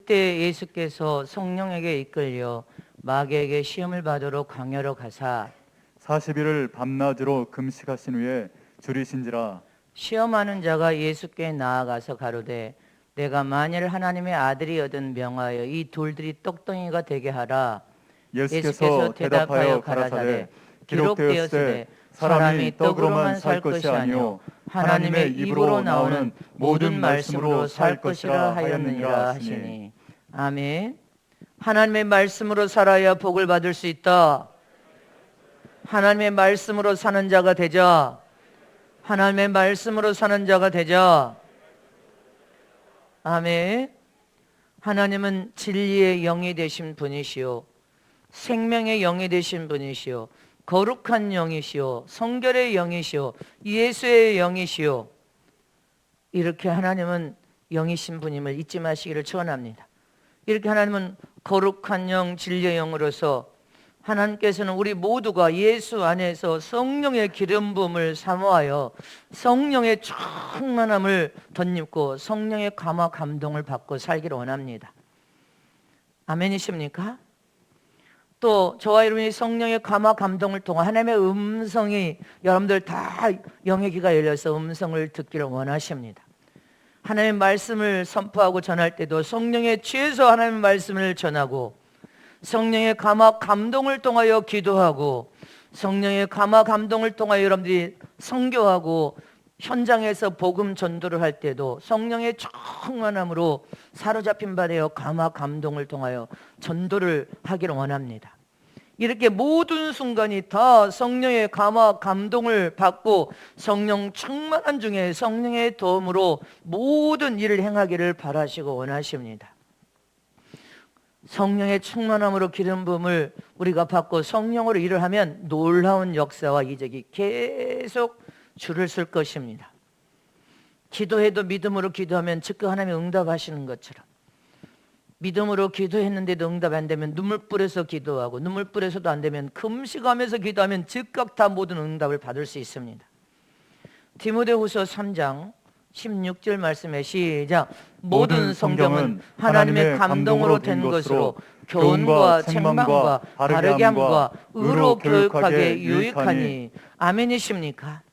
그때 예수께서 성령에게 이끌려 마귀에게 시험을 받으러 광야로 가사 40일을 밤낮으로 금식하신 후에 줄이신지라. 시험하는 자가 예수께 나아가서 가로되 내가 만일 하나님의 아들이거든 명하여 이 돌들이 떡덩이가 되게 하라. 예수께서 대답하여 가라사대 기록되었으되 사람이 떡으로만 살 것이 아니요 하나님의 입으로 나오는 모든 말씀으로 살 것이라 하였느니라 하시니. 아멘. 하나님의 말씀으로 살아야 복을 받을 수 있다. 하나님의 말씀으로 사는 자가 되자. 하나님의 말씀으로 사는 자가 되자. 아멘. 하나님은 진리의 영이 되신 분이시오. 생명의 영이 되신 분이시오. 거룩한 영이시오. 성결의 영이시오. 예수의 영이시오. 이렇게 하나님은 영이신 분임을 잊지 마시기를 축원합니다. 이렇게 하나님은 거룩한 영, 진리의 영으로서 하나님께서는 우리 모두가 예수 안에서 성령의 기름 부음을 사모하여 성령의 충만함을 덧입고 성령의 감화 감동을 받고 살기를 원합니다. 아멘이십니까? 또 저와 여러분이 성령의 감화 감동을 통해 하나님의 음성이 여러분들 다 영의 귀가 열려서 음성을 듣기를 원하십니다. 하나님의 말씀을 선포하고 전할 때도 성령의 취해서 하나님의 말씀을 전하고 성령의 감화 감동을 통하여 기도하고 성령의 감화 감동을 통하여 여러분들이 선교하고 현장에서 복음 전도를 할 때도 성령의 충만함으로 사로잡힌 바 되어 감화 감동을 통하여 전도를 하기를 원합니다. 이렇게 모든 순간이 다 성령의 감화 감동을 받고 성령 충만한 중에 성령의 도움으로 모든 일을 행하기를 바라시고 원하십니다. 성령의 충만함으로 기름 부음을 우리가 받고 성령으로 일을 하면 놀라운 역사와 이적이 계속 줄을 쓸 것입니다. 기도해도 믿음으로 기도하면 즉각 하나님이 응답하시는 것처럼 믿음으로 기도했는데도 응답 안 되면 눈물 뿌려서 기도하고 눈물 뿌려서도 안 되면 금식하면서 기도하면 즉각 다 모든 응답을 받을 수 있습니다. 디모데후서 3장 16절 말씀에 시작. 모든 성경은 하나님의 감동으로 된 것으로 교훈과 책망과 바르게 함과 의로 교육하게 유익하니. 아멘이십니까?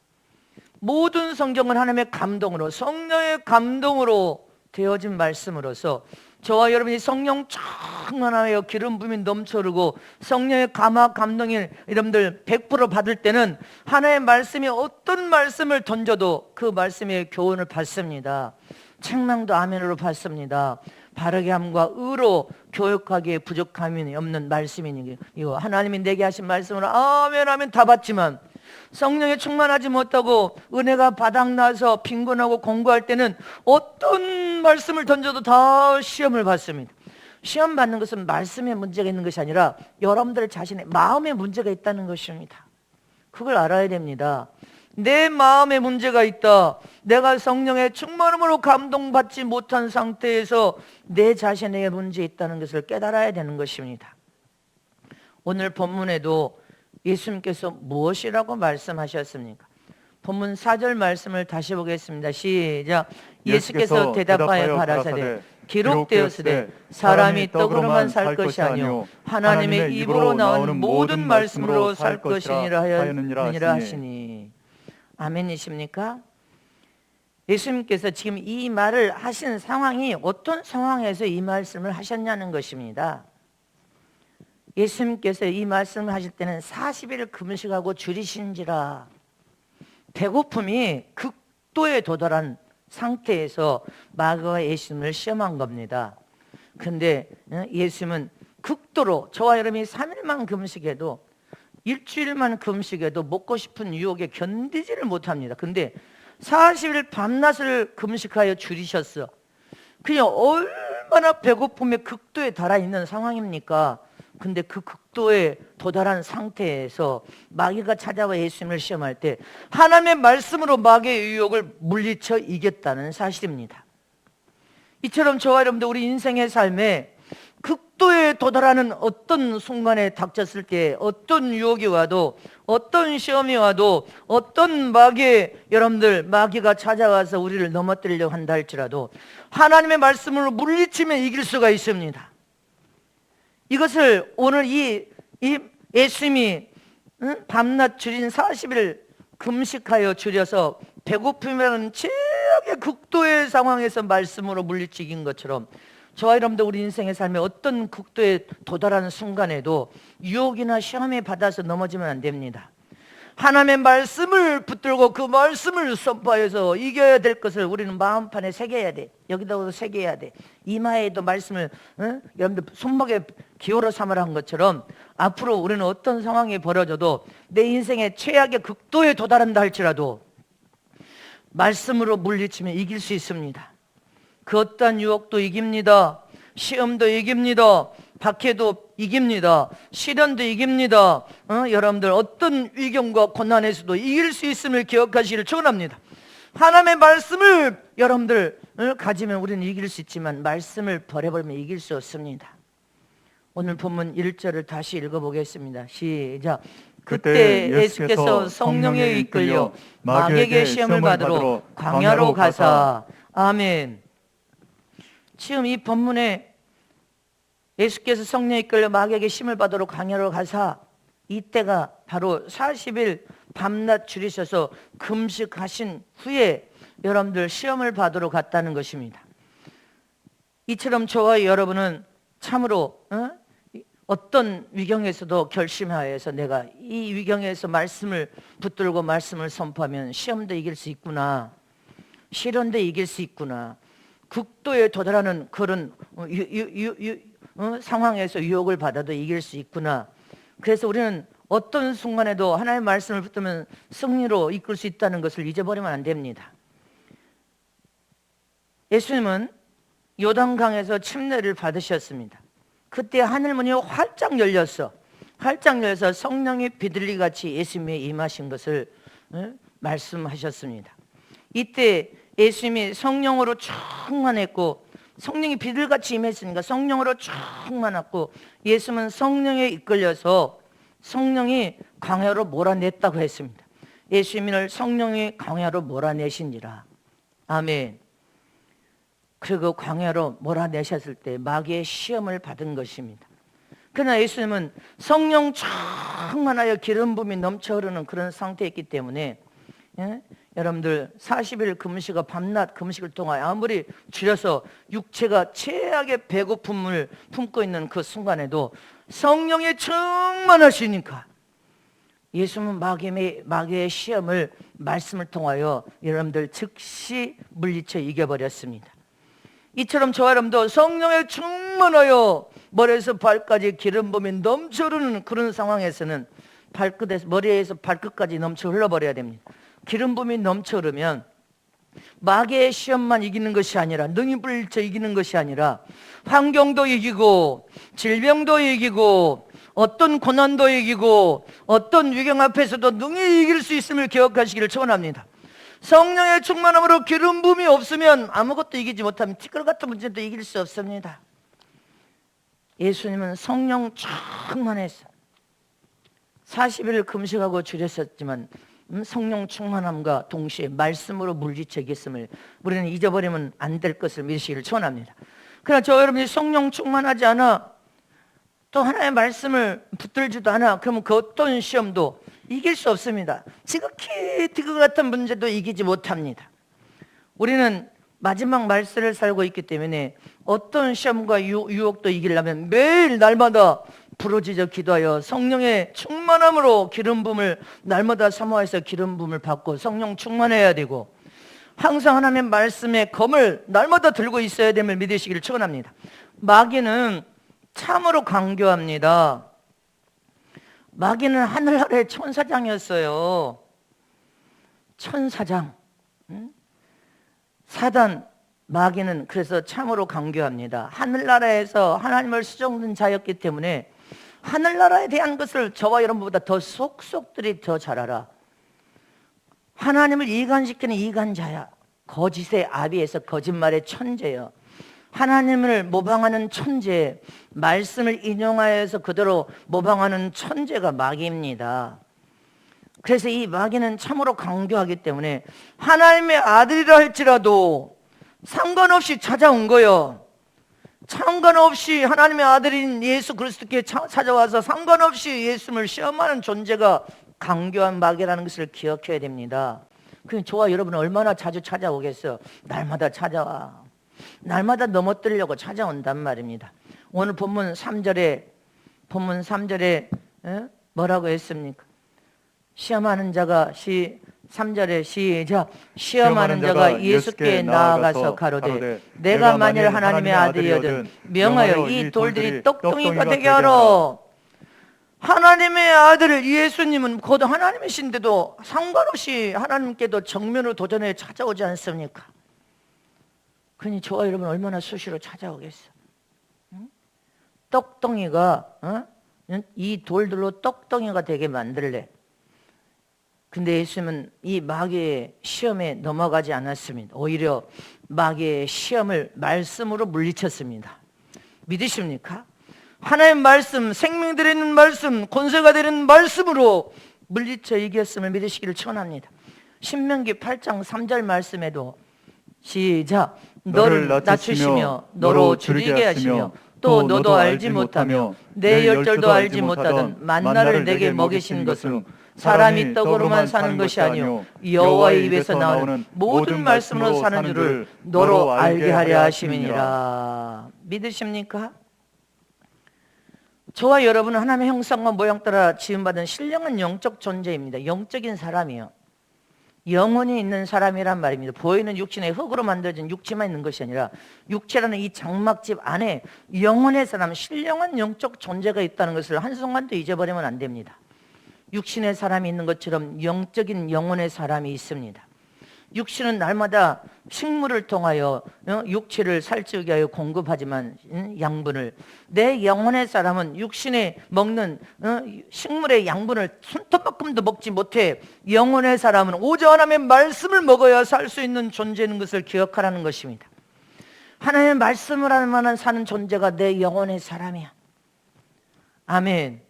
모든 성경은 하나님의 감동으로 성령의 감동으로 되어진 말씀으로서 저와 여러분이 성령 충만하여 기름 부음이 넘쳐흐르고 성령의 감화 감동이 여러분들 100% 받을 때는 하나님의 말씀이 어떤 말씀을 던져도 그 말씀의 교훈을 받습니다. 책망도 아멘으로 받습니다. 바르게 함과 의로 교육하기에 부족함이 없는 말씀이니 이거 하나님이 내게 하신 말씀으로 아멘 아멘 다 받지만 성령에 충만하지 못하고 은혜가 바닥나서 빈곤하고 공부할 때는 어떤 말씀을 던져도 다 시험을 받습니다. 시험 받는 것은 말씀에 문제가 있는 것이 아니라 여러분들 자신의 마음에 문제가 있다는 것입니다. 그걸 알아야 됩니다. 내 마음에 문제가 있다. 내가 성령의 충만함으로 감동받지 못한 상태에서 내 자신에게 문제 있다는 것을 깨달아야 되는 것입니다. 오늘 본문에도 예수님께서 무엇이라고 말씀하셨습니까? 본문 4절 말씀을 다시 보겠습니다. 시작. 예수께서 대답하여 가라사대 기록되었으되 사람이 떡으로만 살 것이 아니요 하나님의 입으로 나오는 모든 말씀으로 살 것이니라 하였느니라 하시니. 아멘이십니까? 예수님께서 지금 이 말을 하신 상황이 어떤 상황에서 이 말씀을 하셨냐는 것입니다. 예수님께서 이 말씀을 하실 때는 40일을 금식하고 줄이신지라 배고픔이 극도에 도달한 상태에서 마귀가 예수님을 시험한 겁니다. 근데 예수님은 극도로 저와 여러분이 3일만 금식해도 일주일만 금식해도 먹고 싶은 유혹에 견디지를 못합니다. 근데 40일 밤낮을 금식하여 줄이셨어. 그냥 얼마나 배고픔의 극도에 달아 있는 상황입니까? 근데 그 극도에 도달한 상태에서 마귀가 찾아와 예수님을 시험할 때 하나님의 말씀으로 마귀의 유혹을 물리쳐 이겼다는 사실입니다. 이처럼 저와 여러분도 우리 인생의 삶에 극도에 도달하는 어떤 순간에 닥쳤을 때, 어떤 유혹이 와도, 어떤 시험이 와도, 어떤 마귀가 찾아와서 우리를 넘어뜨리려고 한다 할지라도 하나님의 말씀으로 물리치면 이길 수가 있습니다. 이것을 오늘 이 예수님이 밤낮 줄인 40일 금식하여 줄여서 배고픔이라는 최악의 극도의 상황에서 말씀으로 물리치긴 것처럼, 저와 여러분도 우리 인생의 삶에 어떤 극도에 도달하는 순간에도 유혹이나 시험에 받아서 넘어지면 안 됩니다. 하나님의 말씀을 붙들고 그 말씀을 선포해서 이겨야 될 것을 우리는 마음판에 새겨야 돼. 여기다가도 새겨야 돼. 이마에도 말씀을 여러분들 손목에 기호로 삼으라 한 것처럼, 앞으로 우리는 어떤 상황이 벌어져도 내 인생의 최악의 극도에 도달한다 할지라도 말씀으로 물리치면 이길 수 있습니다. 그 어떠한 유혹도 이깁니다. 시험도 이깁니다. 박해도 이깁니다. 시련도 이깁니다. 여러분들 어떤 위경과 고난에서도 이길 수 있음을 기억하시기를 축원합니다. 하나님의 말씀을 여러분들 가지면 우리는 이길 수 있지만 말씀을 버려버리면 이길 수 없습니다. 오늘 본문 1절을 다시 읽어보겠습니다. 시작. 그때 예수께서 성령에 이끌려 마귀에게 시험을 받으러 광야로 가사. 아멘. 지금 이 본문에 예수께서 성령에 이끌려 마귀에게 시험을 받으러 광야로 가사, 이때가 바로 40일 밤낮 줄이셔서 금식하신 후에 여러분들 시험을 받으러 갔다는 것입니다. 이처럼 저와 여러분은 참으로 어떤 위경에서도 결심하여서 내가 이 위경에서 말씀을 붙들고 말씀을 선포하면 시험도 이길 수 있구나, 시련도 이길 수 있구나, 극도에 도달하는 그런 상황에서 유혹을 받아도 이길 수 있구나. 그래서 우리는 어떤 순간에도 하나님의 말씀을 붙들면 승리로 이끌 수 있다는 것을 잊어버리면 안 됩니다. 예수님은 요단강에서 침례를 받으셨습니다. 그때 하늘문이 활짝 열렸어. 활짝 열려서 성령이 비둘기같이 예수님에 임하신 것을 말씀하셨습니다. 이때 예수님이 성령으로 충만했고, 성령이 비둘기같이 임했으니까 성령으로 충만했고, 예수님은 성령에 이끌려서 성령이 광야로 몰아냈다고 했습니다. 예수님을 성령이 광야로 몰아내신지라. 아멘. 그리고 광야로 몰아내셨을 때 마귀의 시험을 받은 것입니다. 그러나 예수님은 성령 충만하여 기름 부음이 넘쳐 흐르는 그런 상태였기 때문에 여러분들 40일 금식과 밤낮 금식을 통하여 아무리 줄여서 육체가 최악의 배고픔을 품고 있는 그 순간에도 성령에 충만하시니까 예수님은 마귀의 시험을 말씀을 통하여 여러분들 즉시 물리쳐 이겨버렸습니다. 이처럼 저와 여러분도 성령에 충만하여 머리에서 발까지 기름 부음이 넘쳐 흐르는 그런 상황에서는 머리에서 발끝까지 넘쳐 흘러버려야 됩니다. 기름 부음이 넘쳐 흐르면 마귀의 시험만 이기는 것이 아니라, 능히 불리쳐 이기는 것이 아니라 환경도 이기고 질병도 이기고 어떤 고난도 이기고 어떤 위경 앞에서도 능히 이길 수 있음을 기억하시기를 축원합니다. 성령의 충만함으로 기름 부음이 없으면 아무것도 이기지 못하면 티끌 같은 문제도 이길 수 없습니다. 예수님은 성령 충만해서 40일 금식하고 줄였었지만 성령 충만함과 동시에 말씀으로 물리쳐 이겼음을 우리는 잊어버리면 안 될 것을 믿으시기를 축원합니다. 그러나 저 여러분이 성령 충만하지 않아, 또 하나님의 말씀을 붙들지도 않아, 그러면 그 어떤 시험도 이길 수 없습니다. 지극히 티끌 같은 문제도 이기지 못합니다. 우리는 마지막 말세를 살고 있기 때문에 어떤 시험과 유혹도 이기려면 매일 날마다 부르짖어 기도하여 성령의 충만함으로 기름 부음을 날마다 사모해서 기름 부음을 받고 성령 충만해야 되고, 항상 하나님의 말씀의 검을 날마다 들고 있어야 됨을 믿으시기를 축원합니다. 마귀는 참으로 강교합니다. 마귀는 하늘 아래 천사장이었어요. 천사장. 사단, 마귀는 그래서 참으로 강교합니다. 하늘나라에서 하나님을 수종든 자였기 때문에 하늘나라에 대한 것을 저와 여러분보다 더 속속들이 더 잘 알아. 하나님을 이간시키는 이간자야. 거짓의 아비에서 거짓말의 천재야. 하나님을 모방하는 천재, 말씀을 인용하여서 그대로 모방하는 천재가 마귀입니다. 그래서 이 마귀는 참으로 강교하기 때문에 하나님의 아들이라 할지라도 상관없이 찾아온 거요. 상관없이 하나님의 아들인 예수 그리스도께 찾아와서 상관없이 예수님을 시험하는 존재가 강교한 마귀라는 것을 기억해야 됩니다. 그럼 저와 여러분은 얼마나 자주 찾아오겠어요? 날마다 찾아와. 날마다 넘어뜨리려고 찾아온단 말입니다. 오늘 본문 3절에 뭐라고 했습니까? 시험하는 자가 3절에 시작. 시험하는 자가 예수께 나아가서 가로되 내가 만일 하나님의 아들이거든 명하여 이 돌들이 떡덩이가 되게 하라. 하나님의 아들 예수님은 곧 하나님이신데도 상관없이 하나님께도 정면으로 도전해 찾아오지 않습니까? 그러니 저와 여러분 얼마나 수시로 찾아오겠어? 응? 떡덩이가 이 돌들로 떡덩이가 되게 만들래. 근데 예수님은 이 마귀의 시험에 넘어가지 않았습니다. 오히려 마귀의 시험을 말씀으로 물리쳤습니다. 믿으십니까? 하나님의 말씀, 생명 드리는 말씀, 권세가 되는 말씀으로 물리쳐 이겼음을 믿으시기를 축원합니다. 신명기 8장 3절 말씀에도 시작. 너를 낮추시며 너로 줄이게 하시며 또 너도 알지 못하며 내 열절도 알지 못하던 만나를 내게 먹이신 것은 사람이 떡으로만 사는 것이 아니요 여호와의 입에서 나오는 모든 말씀으로 사는 줄을 너로 알게 하려 하심이니라. 믿으십니까? 저와 여러분은 하나님의 형상과 모양 따라 지음받은 신령한 영적 존재입니다. 영적인 사람이요. 영혼이 있는 사람이란 말입니다. 보이는 육신의 흙으로 만들어진 육체만 있는 것이 아니라 육체라는 이 장막집 안에 영혼의 사람, 신령한 영적 존재가 있다는 것을 한순간도 잊어버리면 안 됩니다. 육신의 사람이 있는 것처럼 영적인 영혼의 사람이 있습니다. 육신은 날마다 식물을 통하여 육체를 살찌우게 하여 공급하지만 양분을, 내 영혼의 사람은 육신에 먹는 식물의 양분을 손톱만큼도 먹지 못해 영혼의 사람은 오직 하나님의 말씀을 먹어야 살 수 있는 존재인 것을 기억하라는 것입니다. 하나님의 말씀을 하면 사는 존재가 내 영혼의 사람이야. 아멘.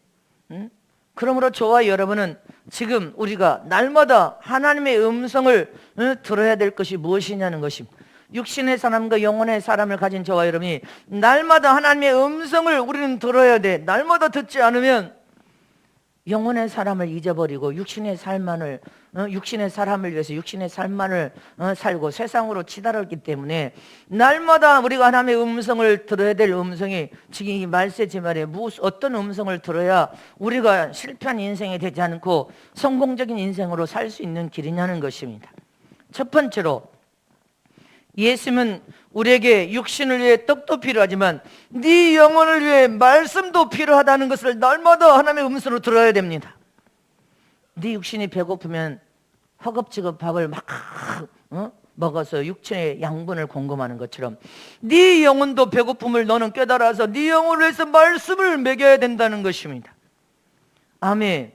그러므로 저와 여러분은 지금 우리가 날마다 하나님의 음성을 들어야 될 것이 무엇이냐는 것입니다. 육신의 사람과 영혼의 사람을 가진 저와 여러분이 날마다 하나님의 음성을 우리는 들어야 돼. 날마다 듣지 않으면 영혼의 사람을 잊어버리고 육신의 사람을 위해서 육신의 삶만을 살고 세상으로 치달았기 때문에 날마다 우리가 하나님의 음성을 들어야 될 음성이 지금 이 말세지 말에 어떤 음성을 들어야 우리가 실패한 인생이 되지 않고 성공적인 인생으로 살 수 있는 길이냐는 것입니다. 첫 번째로 예수님은 우리에게 육신을 위해 떡도 필요하지만 네 영혼을 위해 말씀도 필요하다는 것을 날마다 하나님의 음성으로 들어야 됩니다. 네 육신이 배고프면 허겁지겁 밥을 막 먹어서 육체의 양분을 공급하는 것처럼 네 영혼도 배고픔을 너는 깨달아서 네 영혼을 위해서 말씀을 먹여야 된다는 것입니다. 아멘.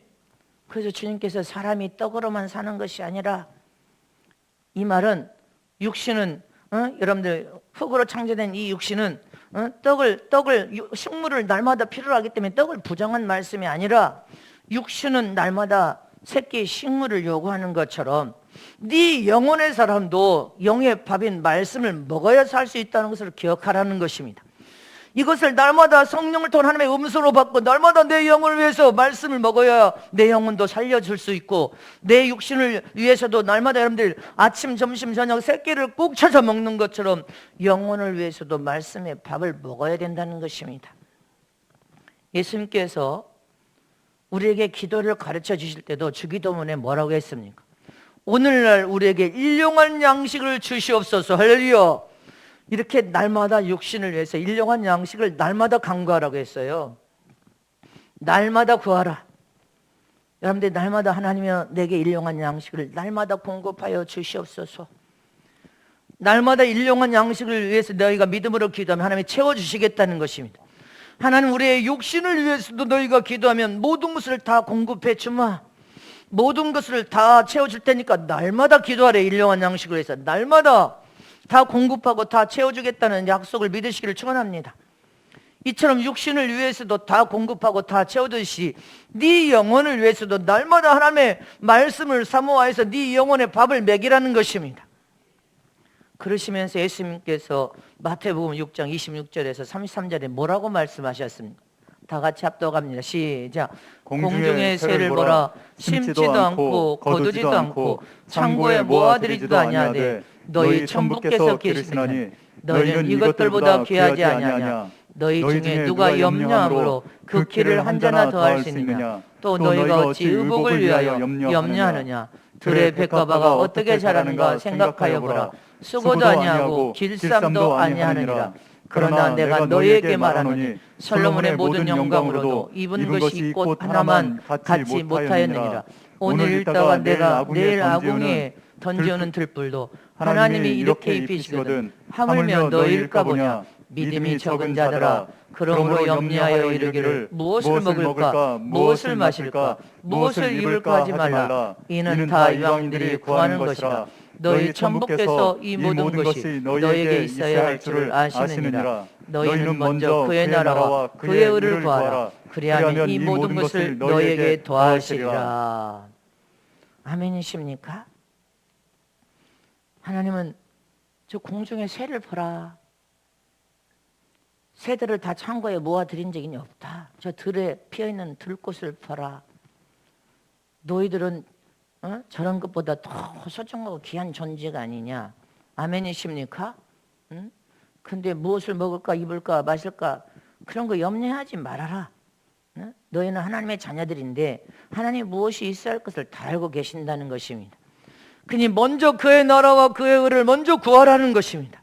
그래서 주님께서 사람이 떡으로만 사는 것이 아니라, 이 말은 육신은 여러분들 흙으로 창조된 이 육신은 식물을 날마다 필요로 하기 때문에 떡을 부정한 말씀이 아니라 육신은 날마다 새끼 식물을 요구하는 것처럼 네 영혼의 사람도 영의 밥인 말씀을 먹어야 살 수 있다는 것을 기억하라는 것입니다. 이것을 날마다 성령을 통한 하나님의 음성으로 받고 날마다 내 영혼을 위해서 말씀을 먹어야 내 영혼도 살려줄 수 있고, 내 육신을 위해서도 날마다 여러분들 아침, 점심, 저녁 세 끼를 꼭 찾아 먹는 것처럼 영혼을 위해서도 말씀의 밥을 먹어야 된다는 것입니다. 예수님께서 우리에게 기도를 가르쳐 주실 때도 주기도문에 뭐라고 했습니까? 오늘날 우리에게 일용할 양식을 주시옵소서. 할렐루야. 이렇게 날마다 육신을 위해서 일용할 양식을 날마다 간구하라고 했어요. 날마다 구하라. 여러분들 날마다 하나님이 내게 일용할 양식을 날마다 공급하여 주시옵소서. 날마다 일용할 양식을 위해서 너희가 믿음으로 기도하면 하나님이 채워주시겠다는 것입니다. 하나님 우리의 육신을 위해서도 너희가 기도하면 모든 것을 다 공급해 주마. 모든 것을 다 채워줄 테니까 날마다 기도하래. 일용할 양식을 위해서 날마다 다 공급하고 다 채워주겠다는 약속을 믿으시기를 축원합니다. 이처럼 육신을 위해서도 다 공급하고 다 채우듯이 네 영혼을 위해서도 날마다 하나님의 말씀을 사모하여서 네 영혼의 밥을 먹이라는 것입니다. 그러시면서 예수님께서 마태복음 6장 26절에서 33절에 뭐라고 말씀하셨습니까? 다 같이 합독합니다. 시작. 공중의 새를 보라. 심지도 않고 거두지도 않고 창고에 모아들이지도 아니하되 너희 천부께서 기르시나니 너희는 이것들보다 귀하지 아니하냐. 너희 중에 누가 염려함으로 그 키를 한 자나 더할 수 있느냐. 또 너희가 어찌 의복을 위하여 염려하느냐. 들의 백과바가 어떻게 자라는가 생각하여 보라. 수고도 아니하고 길쌈도 아니하느니라. 그러나 내가 너희에게 말하노니 솔로몬의 모든 영광으로도 입은 것이 꽃 하나만 갖지 못하였느니라. 오늘 읽다가 내가 내일 아궁이에 던지는 들불도 하나님이 이렇게 입히시거든 하물며 너희일까 보냐. 믿음이 적은 자들아, 그러므로 염려하여 이르기를 무엇을 먹을까, 무엇을 마실까, 무엇을 입을까 하지 말라. 이는 다 이방인들이 구하는 것이라. 너희 천부께서 이 모든 것이 너희에게 있어야 할 줄을 아시느니라. 너희는 먼저 그의 나라와 그의 의를 구하라. 그리하면 이 모든 것을 너희에게 더하시리라. 아멘이십니까? 하나님은 저 공중의 새를 보라. 새들을 다 창고에 모아들인 적이 없다. 저 들에 피어있는 들꽃을 봐라. 너희들은 저런 것보다 더 소중하고 귀한 존재가 아니냐. 아멘이십니까? 근데 무엇을 먹을까 입을까 마실까 그런 거 염려하지 말아라. 너희는 하나님의 자녀들인데 하나님이 무엇이 있어야 할 것을 다 알고 계신다는 것입니다. 그니 먼저 그의 나라와 그의 의를 먼저 구하라는 것입니다.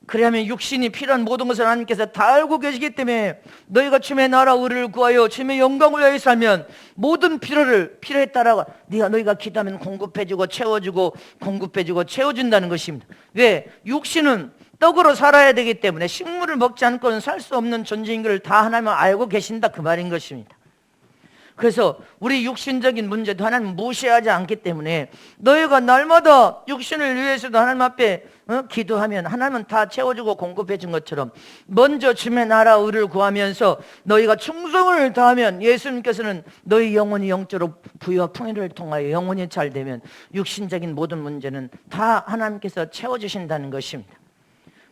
그래야만 육신이 필요한 모든 것을 하나님께서 다 알고 계시기 때문에 너희가 주님의 나라 의를 구하여 주님의 영광을 위하여 살면 모든 필요에 따라 너희가 기도하면 공급해주고 채워주고 공급해주고 채워준다는 것입니다. 왜? 육신은 떡으로 살아야 되기 때문에 식물을 먹지 않고는 살 수 없는 존재인 걸 다 하나님은 알고 계신다 그 말인 것입니다. 그래서 우리 육신적인 문제도 하나님 무시하지 않기 때문에 너희가 날마다 육신을 위해서도 하나님 앞에 기도하면 하나님은 다 채워주고 공급해 준 것처럼 먼저 주님의 나라 의를 구하면서 너희가 충성을 다하면 예수님께서는 너희 영혼이 영적으로 부유와 풍요를 통하여 영혼이 잘 되면 육신적인 모든 문제는 다 하나님께서 채워주신다는 것입니다.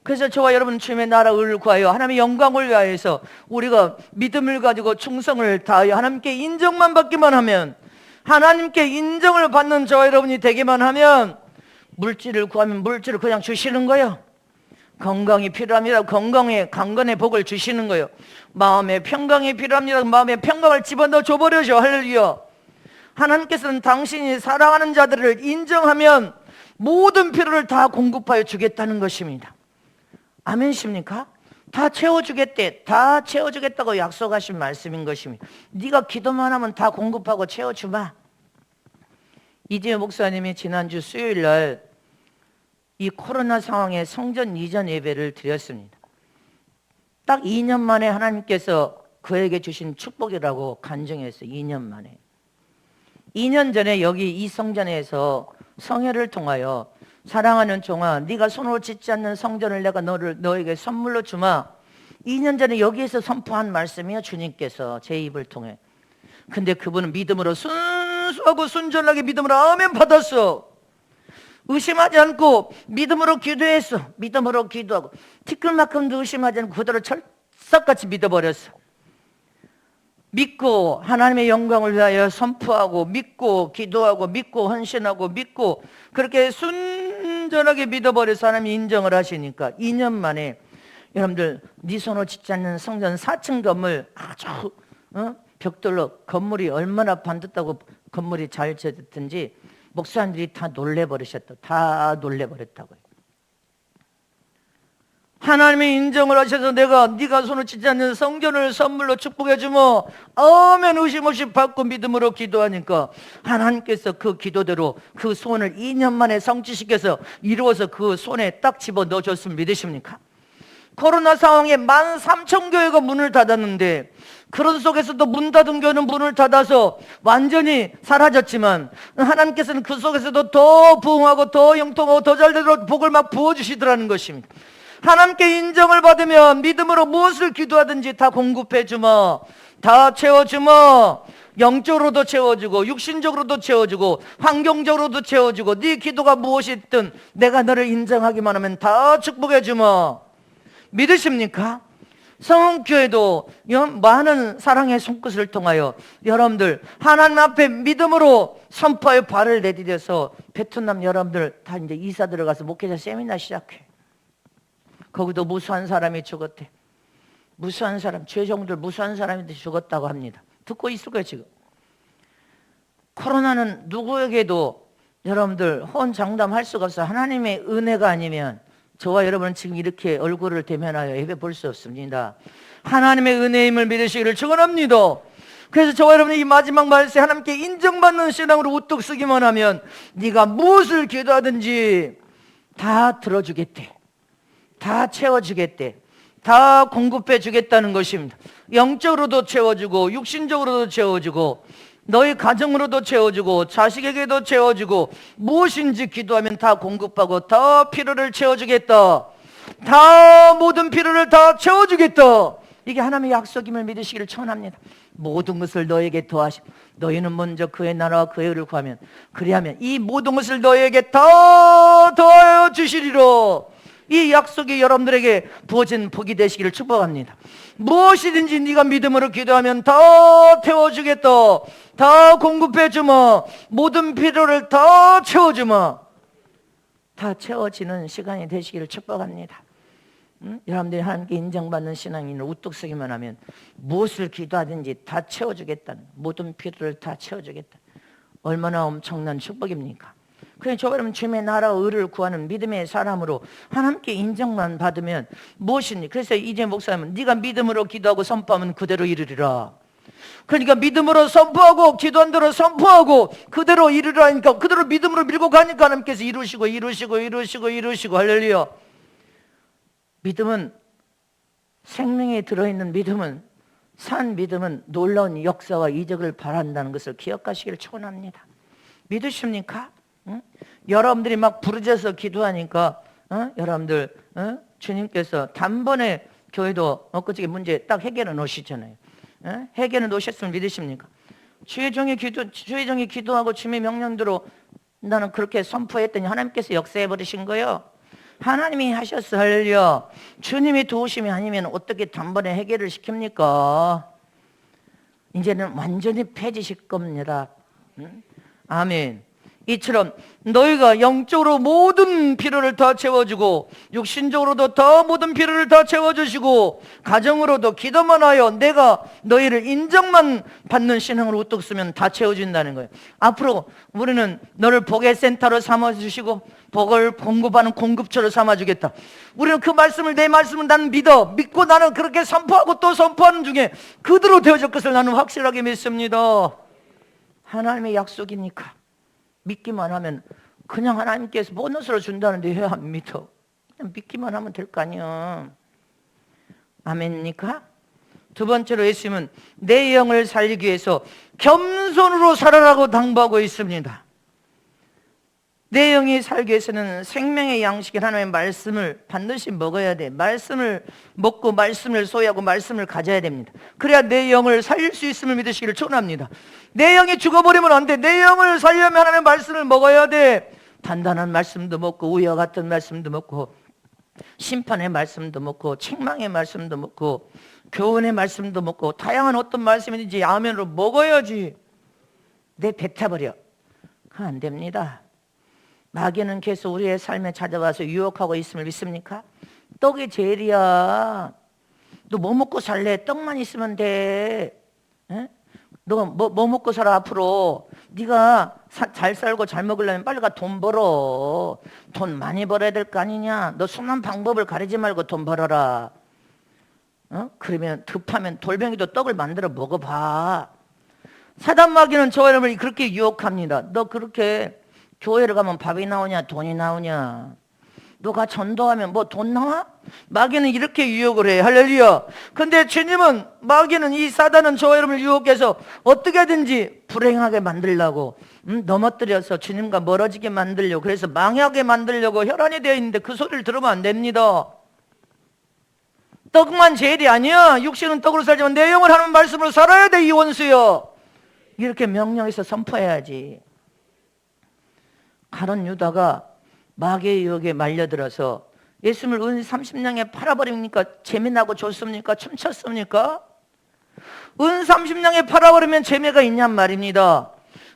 그래서 저와 여러분 주님의 나라 의를 구하여 하나님의 영광을 위하여서 우리가 믿음을 가지고 충성을 다하여 하나님께 인정만 받기만 하면 하나님께 인정을 받는 저와 여러분이 되기만 하면 물질을 구하면 물질을 그냥 주시는 거예요. 건강이 필요합니다. 건강에 강건의 복을 주시는 거예요. 마음의 평강이 필요합니다. 마음의 평강을 집어넣어 줘버려죠. 할렐루야. 하나님께서는 당신이 사랑하는 자들을 인정하면 모든 필요를 다 공급하여 주겠다는 것입니다. 아멘이십니까? 다 채워주겠대. 다 채워주겠다고 약속하신 말씀인 것입니다. 네가 기도만 하면 다 공급하고 채워주마. 이재호 목사님이 지난주 수요일 날 이 코로나 상황에 성전 이전 예배를 드렸습니다. 딱 2년 만에 하나님께서 그에게 주신 축복이라고 간증했어요. 2년 만에. 2년 전에 여기 이 성전에서 성회를 통하여 사랑하는 종아, 네가 손으로 짓지 않는 성전을 내가 너에게 선물로 주마. 2년 전에 여기에서 선포한 말씀이요, 주님께서 제 입을 통해. 근데 그분은 믿음으로 순수하고 순전하게 믿음으로 아멘 받았어. 의심하지 않고 믿음으로 기도했어. 믿음으로 기도하고 티끌만큼도 의심하지 않고 그대로 철석같이 믿어버렸어. 믿고 하나님의 영광을 위하여 선포하고 믿고 기도하고 믿고 헌신하고 믿고 그렇게 순전하게 믿어버려서 하나님이 인정을 하시니까 2년 만에 여러분들 네 손으로 짓지 않는 성전 4층 건물 아주 벽돌로 건물이 얼마나 반듯하고 건물이 잘 지어졌든지 목사님들이 다 놀래버리셨다. 다 놀래버렸다고요. 하나님이 인정을 하셔서 네가 손을 짓지 않는 성전을 선물로 축복해 주면 아멘 의심 없이 받고 믿음으로 기도하니까 하나님께서 그 기도대로 그 소원을 2년 만에 성취시켜서 이루어서 그 손에 딱 집어 넣어줬으면 믿으십니까? 코로나 상황에 13,000교회가 문을 닫았는데 그런 속에서도 문 닫은 교회는 문을 닫아서 완전히 사라졌지만 하나님께서는 그 속에서도 더 부흥하고 더 형통하고 더 잘되도록 복을 막 부어주시더라는 것입니다. 하나님께 인정을 받으면 믿음으로 무엇을 기도하든지 다 공급해 주마, 다 채워주마. 영적으로도 채워주고 육신적으로도 채워주고 환경적으로도 채워주고 네 기도가 무엇이든 내가 너를 인정하기만 하면 다 축복해 주마. 믿으십니까? 성원교회도 많은 사랑의 손끝을 통하여 여러분들 하나님 앞에 믿음으로 선포하여 발을 내디뎌서 베트남 여러분들 다 이제 이사 들어가서 목회자 세미나 시작해. 거기도 무수한 사람이 죽었대. 무수한 사람, 죄종들 무수한 사람이 죽었다고 합니다. 듣고 있을 거예요 지금. 코로나는 누구에게도 여러분들 호언장담할 수가 없어요. 하나님의 은혜가 아니면 저와 여러분은 지금 이렇게 얼굴을 대면하여 예배 볼 수 없습니다. 하나님의 은혜임을 믿으시기를 축원합니다. 그래서 저와 여러분이 이 마지막 말씀에 하나님께 인정받는 신앙으로 우뚝 서기만 하면 네가 무엇을 기도하든지 다 들어주겠대, 다 채워주겠대, 다 공급해 주겠다는 것입니다. 영적으로도 채워주고 육신적으로도 채워주고 너희 가정으로도 채워주고 자식에게도 채워주고 무엇인지 기도하면 다 공급하고 다 필요를 채워주겠다, 다 모든 필요를 다 채워주겠다. 이게 하나님의 약속임을 믿으시기를 축원합니다. 모든 것을 너에게 더하시고 너희는 먼저 그의 나라와 그의 의를 구하면 그리하면 이 모든 것을 너에게 다 더하여 주시리라. 이 약속이 여러분들에게 부어진 복이 되시기를 축복합니다. 무엇이든지 네가 믿음으로 기도하면 다 태워주겠다, 다 공급해주마, 모든 필요를 다 채워주마. 다 채워지는 시간이 되시기를 축복합니다. 여러분들이 하나님께 인정받는 신앙인을 우뚝 서기만 하면 무엇을 기도하든지 다 채워주겠다는, 모든 필요를 다 채워주겠다. 얼마나 엄청난 축복입니까? 그냥 저 여러분 주님의 나라와 의를 구하는 믿음의 사람으로 하나님께 인정만 받으면 무엇이니? 그래서 이제 목사님은 네가 믿음으로 기도하고 선포하면 그대로 이루리라. 그러니까 믿음으로 선포하고 기도한 대로 선포하고 그대로 이루라니까 그대로 믿음으로 밀고 가니까 하나님께서 이루시고 할렐루야. 믿음은 생명에 들어있는 믿음은 산 믿음은 놀라운 역사와 이적을 바란다는 것을 기억하시기를 축원합니다. 믿으십니까? 응? 여러분들이 막 부르짖어서 기도하니까 여러분들 주님께서 단번에 교회도 엊그저께 문제 딱 해결해 놓으시잖아요. 해결해 놓으셨으면 믿으십니까? 주의 종이 기도하고 주님의 명령대로 나는 그렇게 선포했더니 하나님께서 역사해 버리신 거예요. 하나님이 하셨어. 할렐루야. 주님이 도우심이 아니면 어떻게 단번에 해결을 시킵니까? 이제는 완전히 폐지실 겁니다. 아멘. 이처럼 너희가 영적으로 모든 필요를 다 채워주고 육신적으로도 더 모든 필요를 다 채워주시고 가정으로도 기도만 하여 내가 너희를 인정만 받는 신앙으로 우뚝 서면 다 채워준다는 거예요. 앞으로 우리는 너를 복의 센터로 삼아주시고 복을 공급하는 공급처로 삼아주겠다. 우리는 그 말씀을, 내 말씀을 나는 믿고 나는 그렇게 선포하고 또 선포하는 중에 그대로 되어질 것을 나는 확실하게 믿습니다. 하나님의 약속이니까 믿기만 하면 그냥 하나님께서 보너스로 준다는데 왜 안 믿어? 그냥 믿기만 하면 될 거 아니야. 아멘입니까? 두 번째로 예수님은 내 영을 살리기 위해서 겸손으로 살아라고 당부하고 있습니다. 내 영이 살기 위해서는 생명의 양식인 하나님의 말씀을 반드시 먹어야 돼. 말씀을 먹고 말씀을 소유하고 말씀을 가져야 됩니다. 그래야 내 영을 살릴 수 있음을 믿으시기를 축원합니다. 내 영이 죽어버리면 안 돼. 내 영을 살려면 하나님의 말씀을 먹어야 돼. 단단한 말씀도 먹고 우유와 같은 말씀도 먹고 심판의 말씀도 먹고 책망의 말씀도 먹고 교훈의 말씀도 먹고 다양한 어떤 말씀인지 아멘으로 먹어야지. 내 뱉어버려. 그건 안 됩니다. 마귀는 계속 우리의 삶에 찾아와서 유혹하고 있음을 믿습니까? 떡이 제일이야. 너 뭐 먹고 살래? 떡만 있으면 돼. 너 뭐 먹고 살아 앞으로? 네가 잘 살고 잘 먹으려면 빨리 가 돈 벌어. 돈 많이 벌어야 될 거 아니냐? 너 순한 방법을 가리지 말고 돈 벌어라. 그러면 급하면 돌멩이도 떡을 만들어 먹어봐. 사단 마귀는 저 여러분을 그렇게 유혹합니다. 너 그렇게 교회를 가면 밥이 나오냐 돈이 나오냐? 누가 전도하면 뭐 돈 나와? 마귀는 이렇게 유혹을 해. 할렐루야. 근데 주님은 마귀는 이 사단은 저 여러분을 유혹해서 어떻게든지 불행하게 만들려고 넘어뜨려서 주님과 멀어지게 만들려고, 그래서 망하게 만들려고 혈안이 되어 있는데 그 소리를 들으면 안 됩니다. 떡만 제일이 아니야. 육신은 떡으로 살지만 내 영을 하는 말씀으로 살아야 돼, 이 원수여. 이렇게 명령해서 선포해야지. 가룟 유다가 마귀의 유혹에 말려들어서 예수님을 은 30냥에 팔아버립니까? 재미나고 좋습니까? 춤췄습니까? 은 30냥에 팔아버리면 재미가 있냔 말입니다.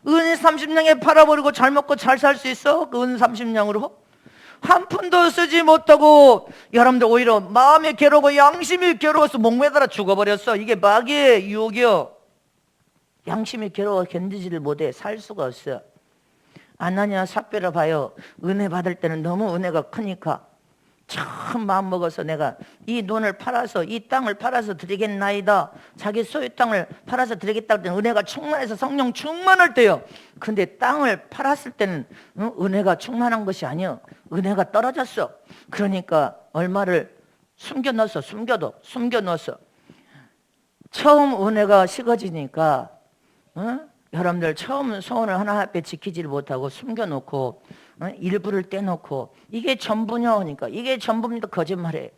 은 30냥에 팔아버리고 잘 먹고 잘 살 수 있어? 그 은 30냥으로? 한 푼도 쓰지 못하고 여러분들 오히려 마음이 괴로워, 양심이 괴로워서 목매달아 죽어버렸어. 이게 마귀의 유혹이요. 양심이 괴로워 견디지를 못해. 살 수가 없어. 아나니아 삽비라 봐요. 은혜 받을 때는 너무 은혜가 크니까 참 마음 먹어서 내가 이 돈을 팔아서, 이 땅을 팔아서 드리겠나이다. 자기 소유 땅을 팔아서 드리겠다고 할 때는 은혜가 충만해서 성령 충만할 때요. 근데 땅을 팔았을 때는 은혜가 충만한 것이 아니요, 은혜가 떨어졌어. 그러니까 얼마를 숨겨넣었어. 숨겨넣었어. 처음 은혜가 식어지니까 여러분들 처음 소원을 하나 앞에 지키지를 못하고 숨겨놓고 일부를 떼놓고 이게 전부냐 하니까 이게 전부입니까? 거짓말해.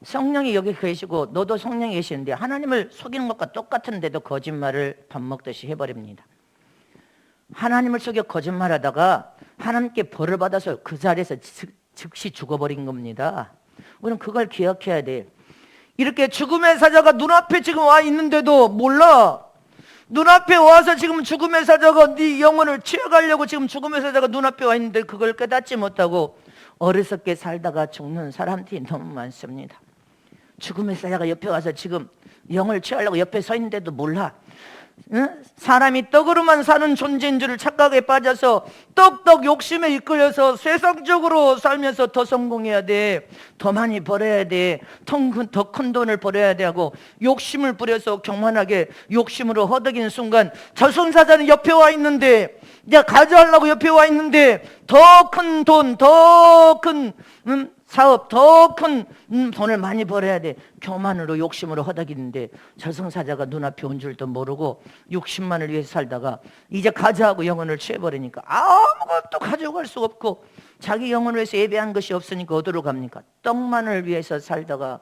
성령이 여기 계시고 너도 성령이 계시는데 하나님을 속이는 것과 똑같은데도 거짓말을 밥 먹듯이 해버립니다. 하나님을 속여 거짓말하다가 하나님께 벌을 받아서 그 자리에서 즉시 죽어버린 겁니다. 우리는 그걸 기억해야 돼. 이렇게 죽음의 사자가 눈앞에 지금 와 있는데도 몰라. 눈앞에 와서 지금 죽음의 사자가 네 영혼을 취해가려고 지금 죽음의 사자가 눈앞에 와 있는데 그걸 깨닫지 못하고 어리석게 살다가 죽는 사람들이 너무 많습니다. 죽음의 사자가 옆에 와서 지금 영을 취하려고 옆에 서 있는데도 몰라. 사람이 떡으로만 사는 존재인 줄을 착각에 빠져서 떡 욕심에 이끌려서 세상적으로 살면서 더 성공해야 돼, 더 많이 벌어야 돼, 더 큰 돈을 벌어야 돼 하고 욕심을 부려서 교만하게 욕심으로 허덕이는 순간 저승사자는 옆에 와 있는데, 내가 가져가려고 옆에 와 있는데 더 큰 돈, 더 큰 사업, 더 큰 돈을 많이 벌어야 돼. 교만으로 욕심으로 허덕이는데 저승사자가 눈앞에 온 줄도 모르고 60만을 위해서 살다가 이제 가자하고 영혼을 취해버리니까 아무것도 가져갈 수 없고 자기 영혼을 위해서 예배한 것이 없으니까 어디로 갑니까? 떡만을 위해서 살다가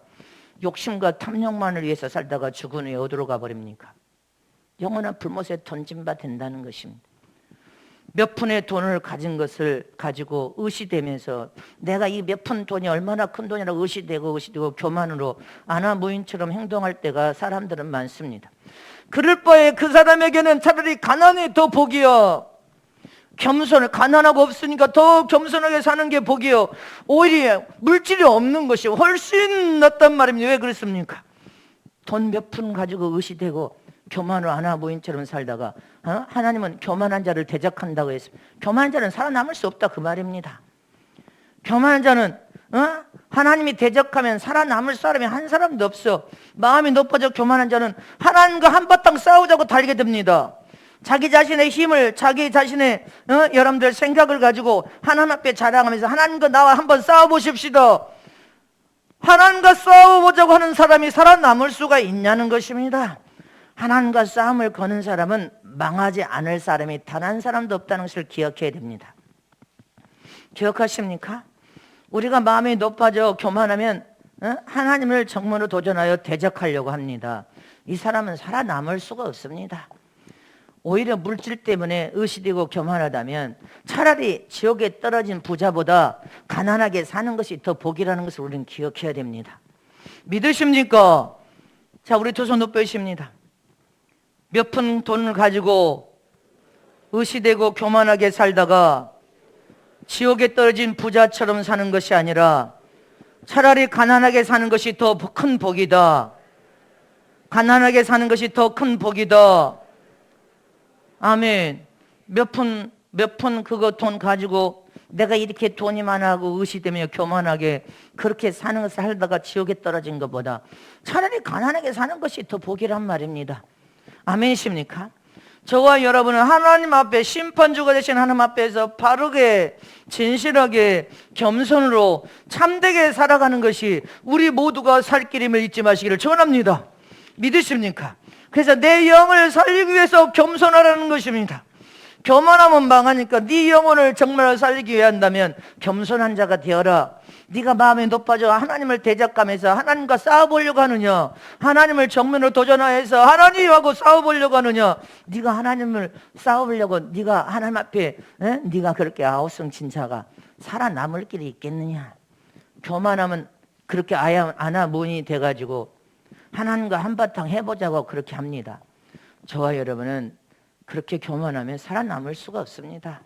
욕심과 탐욕만을 위해서 살다가 죽은 후에 어디로 가버립니까? 영원한 불못에 던진 바 된다는 것입니다. 몇 푼의 돈을 가진 것을 가지고 의시되면서 내가 이 몇 푼 돈이 얼마나 큰 돈이라고 의시되고 교만으로 아나무인처럼 행동할 때가 사람들은 많습니다. 그럴 바에 그 사람에게는 차라리 가난이 더 복이요. 가난하고 없으니까 더 겸손하게 사는 게 복이요. 오히려 물질이 없는 것이 훨씬 낫단 말입니다. 왜 그렇습니까? 돈 몇 푼 가지고 의시되고 교만으로 아나무인처럼 살다가 하나님은 교만한 자를 대적한다고 했습니다. 교만한 자는 살아남을 수 없다 그 말입니다. 교만한 자는 하나님이 대적하면 살아남을 사람이 한 사람도 없어. 마음이 높아져 교만한 자는 하나님과 한바탕 싸우자고 달게 됩니다. 자기 자신의 힘을, 자기 자신의 여러분들 생각을 가지고 하나님 앞에 자랑하면서 하나님과 나와 한번 싸워보십시다. 하나님과 싸워보자고 하는 사람이 살아남을 수가 있냐는 것입니다. 하나님과 싸움을 거는 사람은 망하지 않을 사람이 단 한 사람도 없다는 것을 기억해야 됩니다. 기억하십니까? 우리가 마음이 높아져 교만하면 하나님을 정면으로 도전하여 대적하려고 합니다. 이 사람은 살아남을 수가 없습니다. 오히려 물질 때문에 의시되고 교만하다면 차라리 지옥에 떨어진 부자보다 가난하게 사는 것이 더 복이라는 것을 우리는 기억해야 됩니다. 믿으십니까? 자, 우리 두 손 높여주십니다. 몇 푼 돈을 가지고 의시되고 교만하게 살다가 지옥에 떨어진 부자처럼 사는 것이 아니라 차라리 가난하게 사는 것이 더 큰 복이다. 가난하게 사는 것이 더 큰 복이다. 아멘. 몇 푼 그거 돈 가지고 내가 이렇게 돈이 많아하고 의시되며 교만하게 그렇게 사는 것을 살다가 지옥에 떨어진 것보다 차라리 가난하게 사는 것이 더 복이란 말입니다. 아멘이십니까? 저와 여러분은 하나님 앞에 심판주가 되신 하나님 앞에서 바르게 진실하게 겸손으로 참되게 살아가는 것이 우리 모두가 살 길임을 잊지 마시기를 전합니다. 믿으십니까? 그래서 내 영을 살리기 위해서 겸손하라는 것입니다. 교만하면 망하니까 네 영혼을 정말 살리기 위해 한다면 겸손한 자가 되어라. 네가 마음이 높아져 하나님을 대적하면서 하나님과 싸워보려고 하느냐, 하나님을 정면으로 도전하여서 하나님하고 싸워보려고 하느냐, 네가 하나님을 싸워보려고 네가 하나님 앞에 네가 그렇게 아우성친자가 살아남을 길이 있겠느냐. 교만하면 그렇게 아나무인이 돼가지고 하나님과 한바탕 해보자고 그렇게 합니다. 저와 여러분은 그렇게 교만하면 살아남을 수가 없습니다.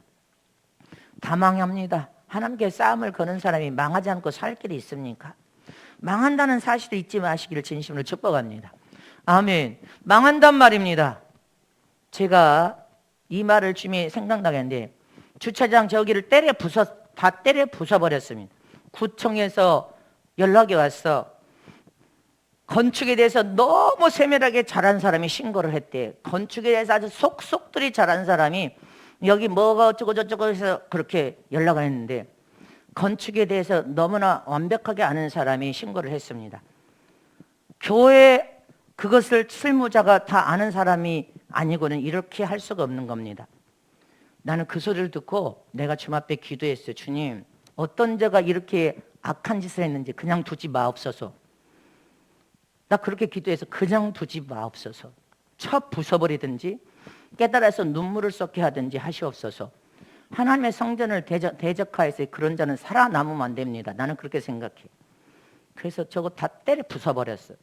다 망합니다. 하나님께 싸움을 거는 사람이 망하지 않고 살 길이 있습니까? 망한다는 사실을 잊지 마시기를 진심으로 축복합니다. 아멘. 망한단 말입니다. 제가 이 말을 주님이 생각나겠는데 주차장 저기를 다 때려 부숴버렸습니다. 구청에서 연락이 왔어. 건축에 대해서 너무 세밀하게 잘한 사람이 신고를 했대. 건축에 대해서 아주 속속들이 잘한 사람이 여기 뭐가 어쩌고 저쩌고 해서 그렇게 연락을 했는데 건축에 대해서 너무나 완벽하게 아는 사람이 신고를 했습니다. 교회 그것을 실무자가 다 아는 사람이 아니고는 이렇게 할 수가 없는 겁니다. 나는 그 소리를 듣고 내가 주님 앞에 기도했어요. 주님, 어떤 자가 이렇게 악한 짓을 했는지 그냥 두지 마옵소서. 나 그렇게 기도해서 그냥 두지 마옵소서. 쳐 부숴버리든지 깨달아서 눈물을 쏟게 하든지 하시옵소서. 하나님의 성전을 대적하여서 그런 자는 살아남으면 안 됩니다. 나는 그렇게 생각해. 그래서 저거 다 때려 부숴버렸어.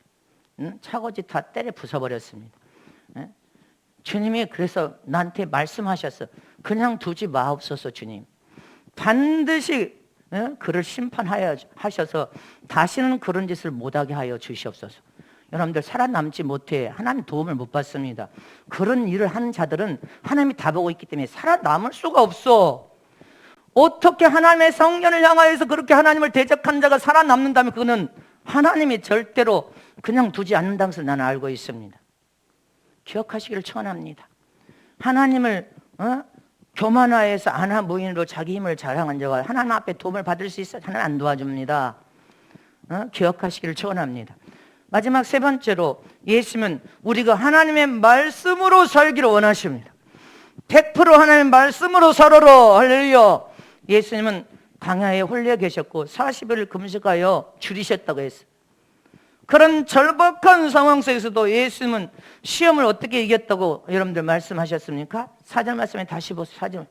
차고지 다 때려 부숴버렸습니다. 주님이 그래서 나한테 말씀하셨어. 그냥 두지 마옵소서. 주님 반드시 그를 심판하셔서 다시는 그런 짓을 못하게 하여 주시옵소서. 여러분들 살아남지 못해 하나님 도움을 못 받습니다. 그런 일을 하는 자들은 하나님이 다 보고 있기 때문에 살아남을 수가 없어. 어떻게 하나님의 성전을 향하여서 그렇게 하나님을 대적한 자가 살아남는다면 그거는 하나님이 절대로 그냥 두지 않는다는 것을 나는 알고 있습니다. 기억하시기를 청원합니다. 하나님을 교만화해서 아나무인으로 자기 힘을 자랑한 자가 하나님 앞에 도움을 받을 수 있어 하나님 안 도와줍니다. 기억하시기를 청원합니다. 마지막 세 번째로 예수님은 우리가 하나님의 말씀으로 살기를 원하십니다. 100% 하나님의 말씀으로 살아라. 할렐루야. 예수님은 광야에 홀려 계셨고 40일을 금식하여 줄이셨다고 했어요. 그런 절박한 상황 속에서도 예수님은 시험을 어떻게 이겼다고 여러분들 말씀하셨습니까? 4절 말씀에 다시 보세요. 4절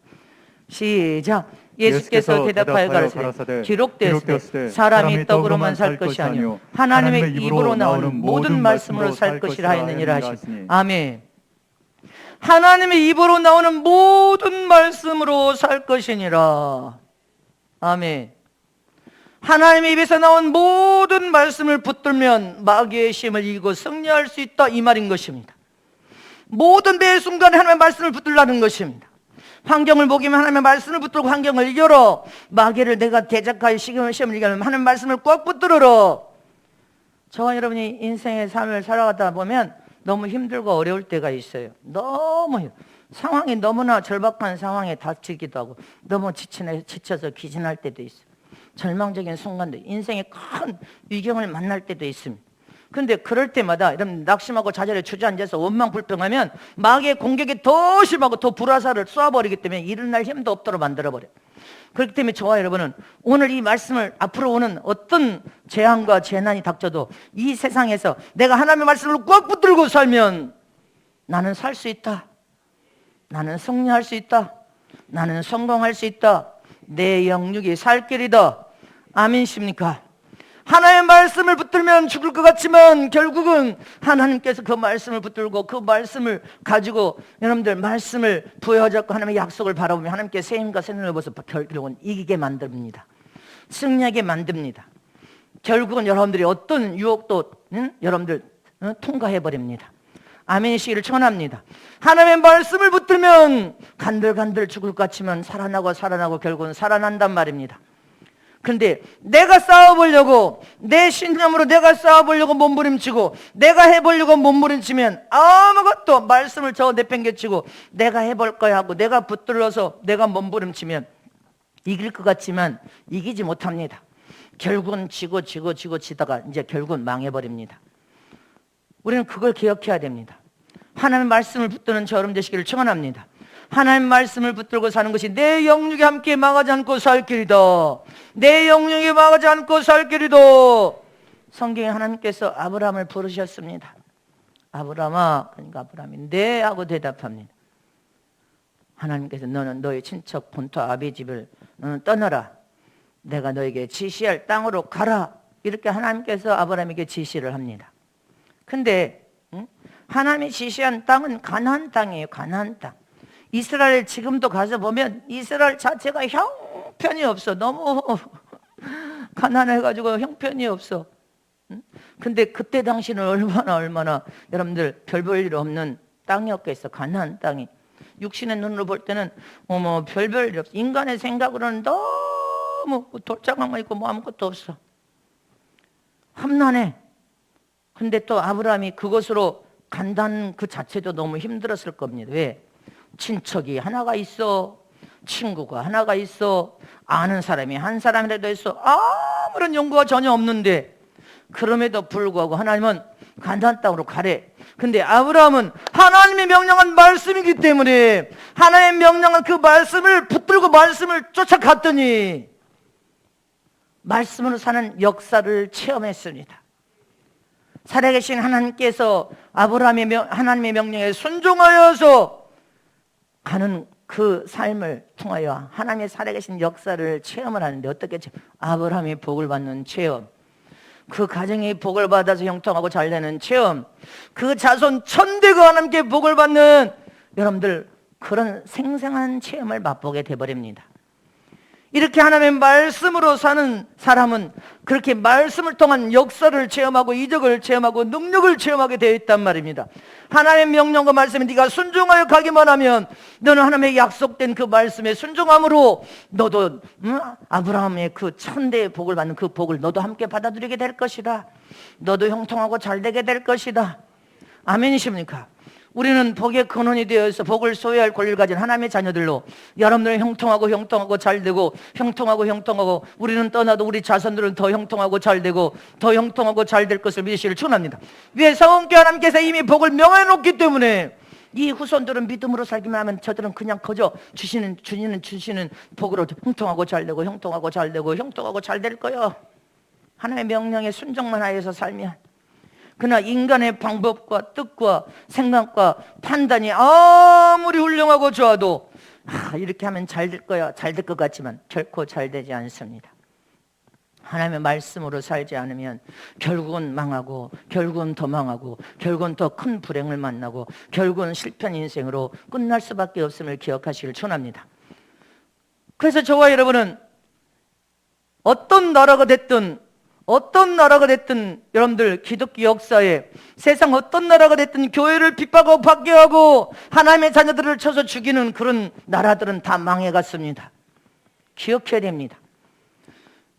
시작. 예수께서 대답하여 가라사대 기록되었으되 사람이 떡으로만 살 것이 아니요 하나님의 입으로 나오는 모든 말씀으로 살 것이라 하였느니라 하시니. 아멘. 하나님의 입으로 나오는 모든 말씀으로 살 것이니라. 아멘. 하나님의 입에서 나온 모든 말씀을 붙들면 마귀의 시험을 이기고 승리할 수 있다, 이 말인 것입니다. 모든 매 순간에 하나님의 말씀을 붙들라는 것입니다. 환경을 먹이면 하나님의 말씀을 붙들고 환경을 이겨라. 마귀를 내가 대적하여 시험을 이기면 하나님의 말씀을 꼭 붙들어라. 저와 여러분이 인생의 삶을 살아가다 보면 너무 힘들고 어려울 때가 있어요. 너무 상황이 너무나 절박한 상황에 닥치기도 하고 너무 지쳐서 기진할 때도 있어요. 절망적인 순간도 인생의 큰 위경을 만날 때도 있습니다. 그런데 그럴 때마다 이런 낙심하고 좌절에 주저앉아서 원망불평하면 마귀의 공격이 더 심하고 더 불화살을 쏘아버리기 때문에 일어날 힘도 없도록 만들어버려요. 그렇기 때문에 저와 여러분은 오늘 이 말씀을 앞으로 오는 어떤 재앙과 재난이 닥쳐도 이 세상에서 내가 하나님의 말씀을 꽉 붙들고 살면 나는 살 수 있다. 나는 승리할 수 있다. 나는 성공할 수 있다. 내 영육이 살 길이다. 아멘이십니까? 하나님의 말씀을 붙들면 죽을 것 같지만 결국은 하나님께서 그 말씀을 붙들고 그 말씀을 가지고 여러분들 말씀을 부여잡고 하나님의 약속을 바라보며 하나님께 새 힘과 새 눈을 보서 결국은 이기게 만듭니다. 승리하게 만듭니다. 결국은 여러분들이 어떤 유혹도 여러분들 통과해버립니다. 아멘이시기를 청원합니다. 하나님의 말씀을 붙들면 간들간들 죽을 것 같지만 살아나고 결국은 살아난단 말입니다. 근데 내가 싸워보려고, 내 신념으로 내가 싸워보려고 몸부림치고 내가 해보려고 몸부림치면 아무것도, 말씀을 저 내팽개치고 내가 해볼 거야 하고 내가 붙들러서 내가 몸부림치면 이길 것 같지만 이기지 못합니다. 결국은 지다가 이제 결국은 망해버립니다. 우리는 그걸 기억해야 됩니다. 하나님의 말씀을 붙드는 저 여러분 되시기를 축원합니다. 하나님 말씀을 붙들고 사는 것이 내 영육이 함께 망하지 않고 살 길이다. 내 영육이 망하지 않고 살 길이다. 성경에 하나님께서 아브라함을 부르셨습니다. 아브라함아, 그러니까 아브라함이 네 하고 대답합니다. 하나님께서 너는 너의 친척 본토 아비 집을 너는 떠나라. 내가 너에게 지시할 땅으로 가라. 이렇게 하나님께서 아브라함에게 지시를 합니다. 근데 하나님이 지시한 땅은 가나안 땅이에요. 가나안 땅. 이스라엘 지금도 가서 보면 이스라엘 자체가 형편이 없어. 너무 가난해가지고 형편이 없어. 근데 그때 당시는 얼마나 여러분들 별 볼 일 없는 땅이었겠어. 가나안 땅이. 육신의 눈으로 볼 때는 별 일 없어. 인간의 생각으로는 너무 돌짝만 있고 뭐 아무것도 없어. 험난해. 근데 또 아브라함이 그것으로 간다는 그 자체도 너무 힘들었을 겁니다. 왜? 친척이 하나가 있어, 친구가 하나가 있어, 아는 사람이 한 사람이라도 있어. 아무런 연구가 전혀 없는데 그럼에도 불구하고 하나님은 가나안 땅으로 가래. 근데 아브라함은 하나님의 명령한 말씀이기 때문에 하나님의 명령한 그 말씀을 붙들고 말씀을 쫓아갔더니 말씀으로 사는 역사를 체험했습니다. 살아계신 하나님께서 하나님의 명령에 순종하여서 가는 그 삶을 통하여 하나님의 살아계신 역사를 체험을 하는데 어떻게 아브라함이 복을 받는 체험, 그 가정이 복을 받아서 형통하고 잘되는 체험, 그 자손 천대가 하나님께 복을 받는 여러분들 그런 생생한 체험을 맛보게 돼버립니다. 이렇게 하나님의 말씀으로 사는 사람은 그렇게 말씀을 통한 역사를 체험하고 이적을 체험하고 능력을 체험하게 되어 있단 말입니다. 하나님의 명령과 말씀에 네가 순종하여 가기만 하면 너는 하나님의 약속된 그 말씀에 순종함으로 너도 아브라함의 그 천대의 복을 받는 그 복을 너도 함께 받아들이게 될 것이다. 너도 형통하고 잘되게 될 것이다. 아멘이십니까? 우리는 복의 근원이 되어서 복을 소유할 권리를 가진 하나님의 자녀들로 여러분들은 형통하고 잘되고 형통하고 우리는 떠나도 우리 자손들은 더 형통하고 잘되고 더 형통하고 잘될 것을 믿으시기를 축원합니다. 왜? 성령께 하나님께서 이미 복을 명해 놓기 때문에 이 후손들은 믿음으로 살기만 하면 저들은 그냥 거저 주시는 복으로 형통하고 잘될 거요. 하나님의 명령에 순종만 하여서 살면. 그러나 인간의 방법과 뜻과 생각과 판단이 아무리 훌륭하고 좋아도 이렇게 하면 잘 될 거야, 잘 될 것 같지만 결코 잘 되지 않습니다. 하나님의 말씀으로 살지 않으면 결국은 망하고 결국은 더 망하고 결국은 더 큰 불행을 만나고 결국은 실패한 인생으로 끝날 수밖에 없음을 기억하시길 축원합니다. 그래서 저와 여러분은 어떤 나라가 됐든 여러분들 기독교 역사에 세상 어떤 나라가 됐든 교회를 핍박하고 박해하고 하나님의 자녀들을 쳐서 죽이는 그런 나라들은 다 망해갔습니다. 기억해야 됩니다.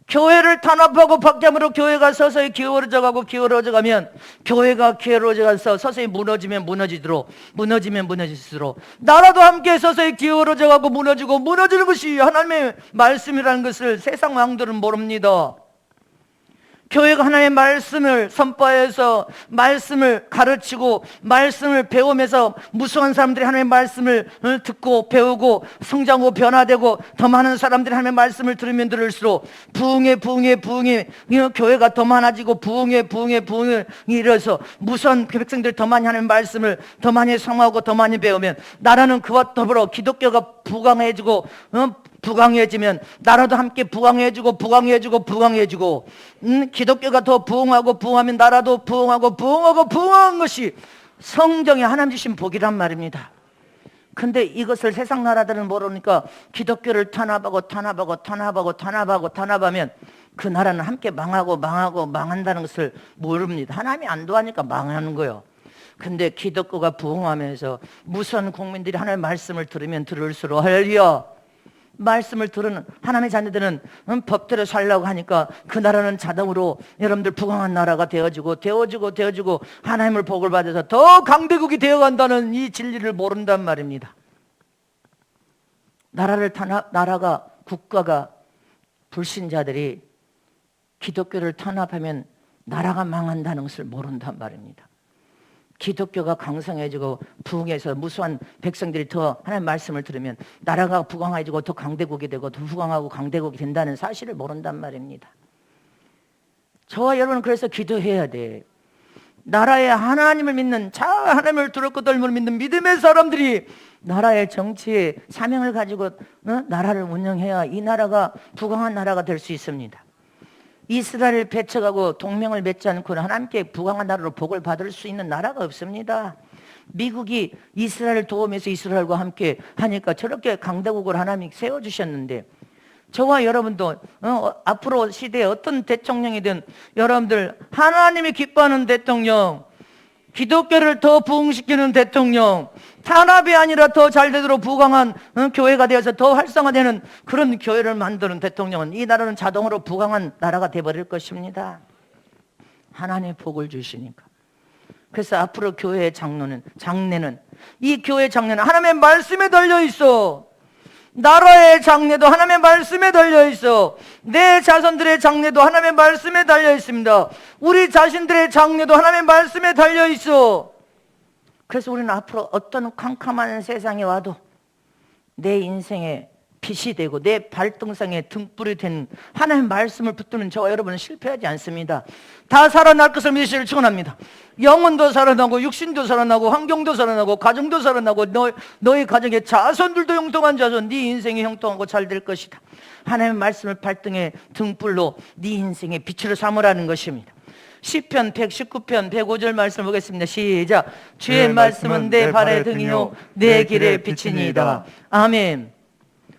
교회를 탄압하고 박해함으로 교회가 서서히 기울어져가면 교회가 기울어져가서 서서히 무너지면 무너질수록 나라도 함께 서서히 기울어져가고 무너지는 것이 하나님의 말씀이라는 것을 세상 왕들은 모릅니다. 교회가 하나님의 말씀을 선포해서 말씀을 가르치고 말씀을 배우면서 무수한 사람들이 하나님의 말씀을 듣고 배우고 성장하고 변화되고 더 많은 사람들이 하나님의 말씀을 들으면 들을수록 부흥에 교회가 더 많아지고 부흥에 이르러서 무수한 백성들이 더 많이 하나님의 말씀을 더 많이 성하고 더 많이 배우면 나라는 그와 더불어 기독교가 부강해지면 나라도 함께 부강해지고 기독교가 더 부흥하면 나라도 부흥한 것이 성경에 하나님 주신 복이란 말입니다. 근데 이것을 세상 나라들은 모르니까 기독교를 탄압하면 그 나라는 함께 망한다는 것을 모릅니다. 하나님이 안 도와니까 망하는 거예요. 근데 기독교가 부흥하면서 무수한 국민들이 하나님의 말씀을 들으면 들을수록 할렐루야, 말씀을 들은 하나님의 자녀들은 법대로 살려고 하니까 그 나라는 자동으로 여러분들 부강한 나라가 되어지고 하나님을 복을 받아서 더 강대국이 되어간다는 이 진리를 모른단 말입니다. 나라가 국가가 불신자들이 기독교를 탄압하면 나라가 망한다는 것을 모른단 말입니다. 기독교가 강성해지고 부흥해서 무수한 백성들이 더 하나님의 말씀을 들으면 나라가 부강해지고 더 강대국이 되고 더 부강하고 강대국이 된다는 사실을 모른단 말입니다. 저와 여러분은 그래서 기도해야 돼. 나라의 하나님을 믿는 하나님을 두렵고 떨림을 믿는 믿음의 사람들이 나라의 정치에 사명을 가지고 나라를 운영해야 이 나라가 부강한 나라가 될 수 있습니다. 이스라엘을 배척하고 동맹을 맺지 않고는 하나님께 부강한 나라로 복을 받을 수 있는 나라가 없습니다. 미국이 이스라엘을 도우면서 이스라엘과 함께 하니까 저렇게 강대국을 하나님이 세워주셨는데 저와 여러분도 앞으로 시대에 어떤 대통령이든 여러분들 하나님이 기뻐하는 대통령, 기독교를 더 부흥시키는 대통령, 탄압이 아니라 더 잘되도록 부강한 교회가 되어서 더 활성화되는 그런 교회를 만드는 대통령은 이 나라는 자동으로 부강한 나라가 되어버릴 것입니다. 하나님의 복을 주시니까. 그래서 앞으로 교회의 장래는 이 교회의 장래는 하나님의 말씀에 달려있어. 나라의 장래도 하나님의 말씀에 달려있어. 내 자손들의 장래도 하나님의 말씀에 달려있습니다. 우리 자신들의 장래도 하나님의 말씀에 달려있어. 그래서 우리는 앞으로 어떤 캄캄한 세상이 와도 내 인생에 빛이 되고 내 발등상에 등불이 된 하나님의 말씀을 붙드는 저와 여러분은 실패하지 않습니다. 다 살아날 것을 믿으시기를 축원합니다. 영혼도 살아나고 육신도 살아나고 환경도 살아나고 가정도 살아나고 너희 가정의 자손들도 형통한 자손, 네 인생이 형통하고 잘 될 것이다. 하나님의 말씀을 발등에 등불로 네 인생의 빛으로 삼으라는 것입니다. 시편 119편 105절 말씀 보겠습니다. 시작. 주의 말씀은 내 발의 등이요 내 길의 빛이니이다. 아멘.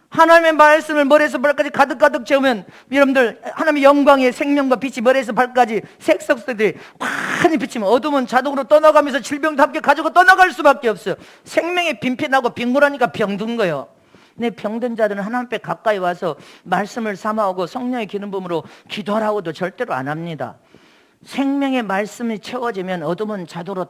하나님의 말씀을 머리에서 발까지 가득 채우면 여러분들 하나님의 영광의 생명과 빛이 머리에서 발까지 색석들이 환히 비치면 어둠은 자동으로 떠나가면서 질병도 함께 가지고 떠나갈 수밖에 없어요. 생명이 빈편하고 빈곤하니까 병든 거예요. 내 병든 자들은 하나님 앞에 가까이 와서 말씀을 삼아오고 성령의 기름 부음으로 기도하라고도 절대로 안 합니다. 생명의 말씀이 채워지면 어둠은 자동으로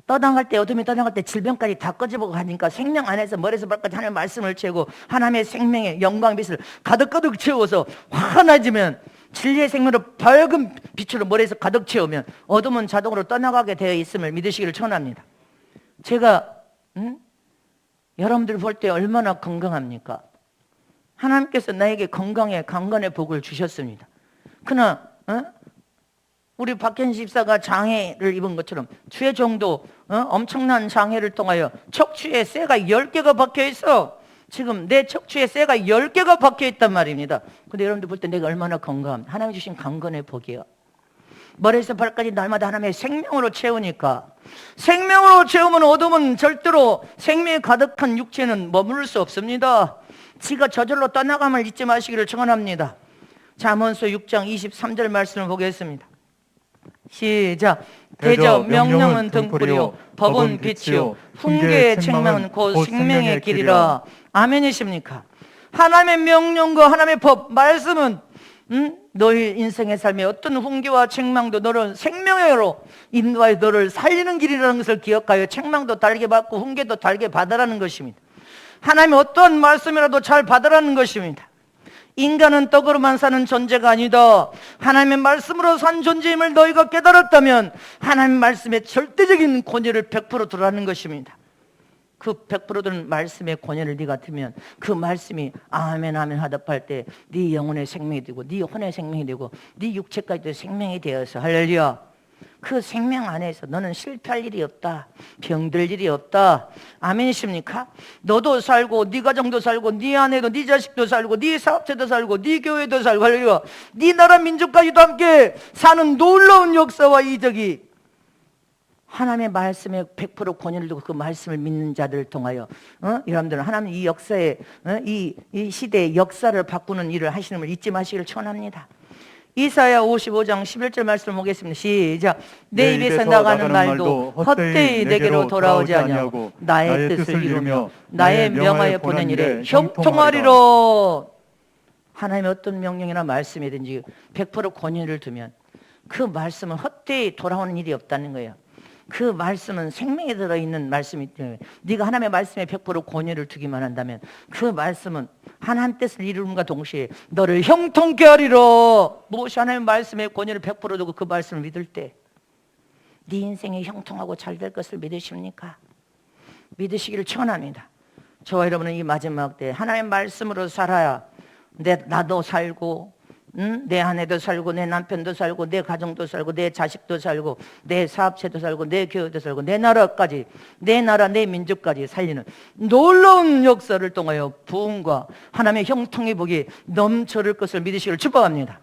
떠나갈 때 어둠이 떠나갈 때 질병까지 다 꺼져보고 가니까 생명 안에서 머리에서 발까지 하나님의 말씀을 채우고 하나님의 생명의 영광 빛을 가득 채워서 환해지면 진리의 생명으로 밝은 빛으로 머리에서 가득 채우면 어둠은 자동으로 떠나가게 되어 있음을 믿으시기를 축원합니다. 제가 여러분들 볼 때 얼마나 건강합니까? 하나님께서 나에게 건강의 강건의 복을 주셨습니다. 그러나 우리 박현식 집사가 장애를 입은 것처럼 최종도 엄청난 장애를 통하여 척추에 쇠가 10개가 박혀있어. 지금 내 척추에 쇠가 10개가 박혀있단 말입니다. 근데 여러분들 볼 때 내가 얼마나 건강합니까? 하나님 주신 강건의 복이에요. 머리에서 발까지 날마다 하나님의 생명으로 채우니까, 생명으로 채우면 어둠은 절대로 생명이 가득한 육체는 머무를 수 없습니다. 지가 저절로 떠나감을 잊지 마시기를 축원합니다. 잠언서 6장 23절 말씀을 보겠습니다. 시작. 대저 명령은 등불이요 법은 빛이요 훈계의 책망은 곧 생명의 길이라. 아멘이십니까? 하나님의 명령과 하나님의 법, 말씀은 너희 인생의 삶에 어떤 훈계와 책망도 너를 생명으로 인도하여 너를 살리는 길이라는 것을 기억하여 책망도 달게 받고 훈계도 달게 받으라는 것입니다. 하나님의 어떤 말씀이라도 잘 받으라는 것입니다. 인간은 떡으로만 사는 존재가 아니다. 하나님의 말씀으로 산 존재임을 너희가 깨달았다면 하나님의 말씀의 절대적인 권위를 100% 들으라는 것입니다. 그 100% 들은 말씀의 권위를 네가 들면 그 말씀이 아멘 아멘 하답할 때 네 영혼의 생명이 되고 네 혼의 생명이 되고 네 육체까지도 생명이 되어서 할렐루야. 그 생명 안에서 너는 실패할 일이 없다. 병들 일이 없다. 아멘이십니까? 너도 살고 네 가정도 살고 네 아내도 네 자식도 살고 네 사업체도 살고 네 교회도 살고 할렐루야. 네 나라 민족까지도 함께 사는 놀라운 역사와 이적이 하나님의 말씀에 100% 권위를 두고 그 말씀을 믿는 자들을 통하여 여러분들은 하나님 이 역사에 이 시대의 역사를 바꾸는 일을 하시는 걸 잊지 마시기를 축원합니다. 이사야 55장 11절 말씀 보겠습니다. 시작. 내 입에서 나가는 말도 헛되이 내게로 돌아오지 아니하고 나의 뜻을 이루며 나의 명하여 보낸 일에 형통하리로. 하나님의 어떤 명령이나 말씀이든지 100% 권위를 두면 그 말씀은 헛되이 돌아오는 일이 없다는 거예요. 그 말씀은 생명에 들어있는 말씀이기 때문에 네가 하나님의 말씀에 100% 권위를 두기만 한다면 그 말씀은 하나님 뜻을 이루는가 동시에 너를 형통케 하리라. 무엇이 하나님의 말씀에 권위를 100% 두고 그 말씀을 믿을 때 네 인생이 형통하고 잘 될 것을 믿으십니까? 믿으시기를 축원합니다. 저와 여러분은 이 마지막 때 하나님의 말씀으로 살아야 나도 살고 내 아내도 살고 내 남편도 살고 내 가정도 살고 내 자식도 살고 내 사업체도 살고 내 교회도 살고 내 나라까지 내 나라 내 민족까지 살리는 놀라운 역사를 통하여 부흥과 하나님의 형통의 복이 넘쳐를 것을 믿으시기를 축복합니다.